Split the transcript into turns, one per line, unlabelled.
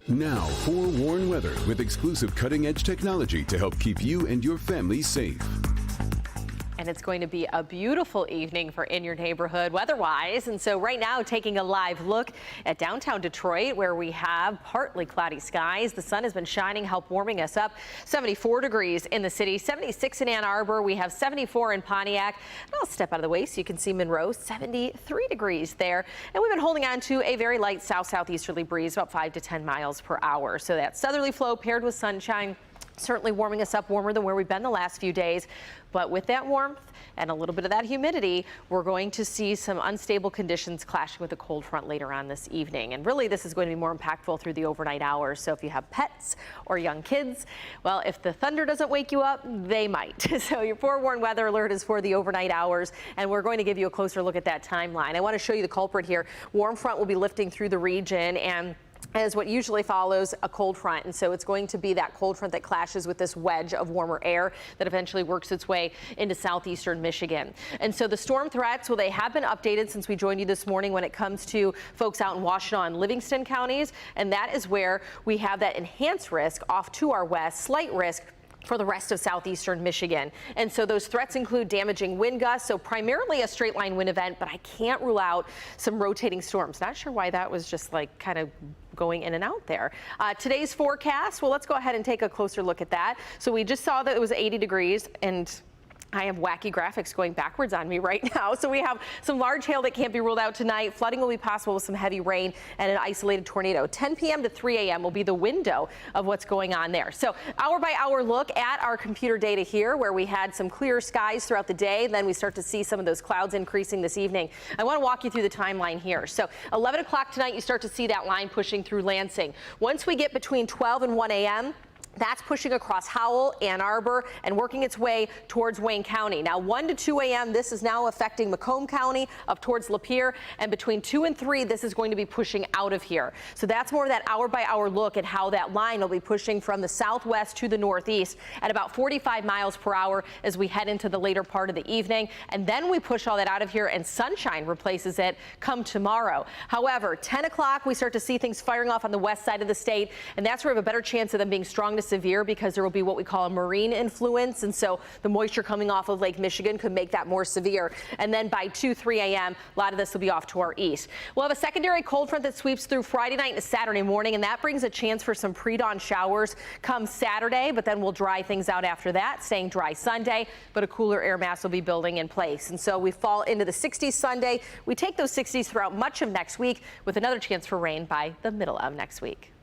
Now, forewarned weather with exclusive cutting-edge technology to help keep you and your family safe.
And it's going to be a beautiful evening for in your neighborhood weather-wise. And so right now, taking a live look at downtown Detroit, where we have partly cloudy skies. The sun has been shining, help warming us up. 74 degrees in the city, 76 in Ann Arbor. We have 74 in Pontiac. And I'll step out of the way so you can see Monroe, 73 degrees there. And we've been holding on to a very light south-southeasterly breeze, about 5 to 10 miles per hour. So that southerly flow paired with sunshine, certainly warming us up, warmer than where we've been the last few days. But with that warmth and a little bit of that humidity, we're going to see some unstable conditions clashing with the cold front later on this evening. And really, this is going to be more impactful through the overnight hours. So if you have pets or young kids, well, if the thunder doesn't wake you up, they might. So your forewarned weather alert is for the overnight hours, and we're going to give you a closer look at that timeline. I want to show you the culprit here. Warm front will be lifting through the region, and as what usually follows a cold front. And so it's going to be that cold front that clashes with this wedge of warmer air that eventually works its way into southeastern Michigan. And so the storm threats, well, they have been updated since we joined you this morning when it comes to folks out in Washtenaw and Livingston counties. And that is where we have that enhanced risk off to our west, slight risk for the rest of southeastern Michigan. And so those threats include damaging wind gusts, so primarily a straight line wind event, but I can't rule out some rotating storms. Not sure why that was just like kind of going in and out there. Today's forecast, well, let's go ahead and take a closer look at that. So we just saw that it was 80 degrees, and I have wacky graphics going backwards on me right now. So we have some large hail that can't be ruled out tonight. Flooding will be possible with some heavy rain and an isolated tornado. 10 p.m. to 3 a.m. will be the window of what's going on there. So hour by hour look at our computer data here, where we had some clear skies throughout the day. Then we start to see some of those clouds increasing this evening. I want to walk you through the timeline here. So 11 o'clock tonight, you start to see that line pushing through Lansing. Once we get between 12 and 1 a.m., that's pushing across Howell, Ann Arbor, and working its way towards Wayne County. Now, 1 to 2 a.m., this is now affecting Macomb County up towards Lapeer, and between 2 and 3, this is going to be pushing out of here. So that's more of that hour-by-hour look at how that line will be pushing from the southwest to the northeast at about 45 miles per hour as we head into the later part of the evening. And then we push all that out of here, and sunshine replaces it come tomorrow. However, 10 o'clock, we start to see things firing off on the west side of the state, and that's where we have a better chance of them being strong to severe, because there will be what we call a marine influence, and so the moisture coming off of Lake Michigan could make that more severe. And then by 2-3 a.m., a lot of this will be off to our east. We'll have a secondary cold front that sweeps through Friday night into Saturday morning, and that brings a chance for some pre-dawn showers come Saturday, but then we'll dry things out after that, staying dry Sunday, but a cooler air mass will be building in place. And so we fall into the 60s Sunday. We take those 60s throughout much of next week with another chance for rain by the middle of next week.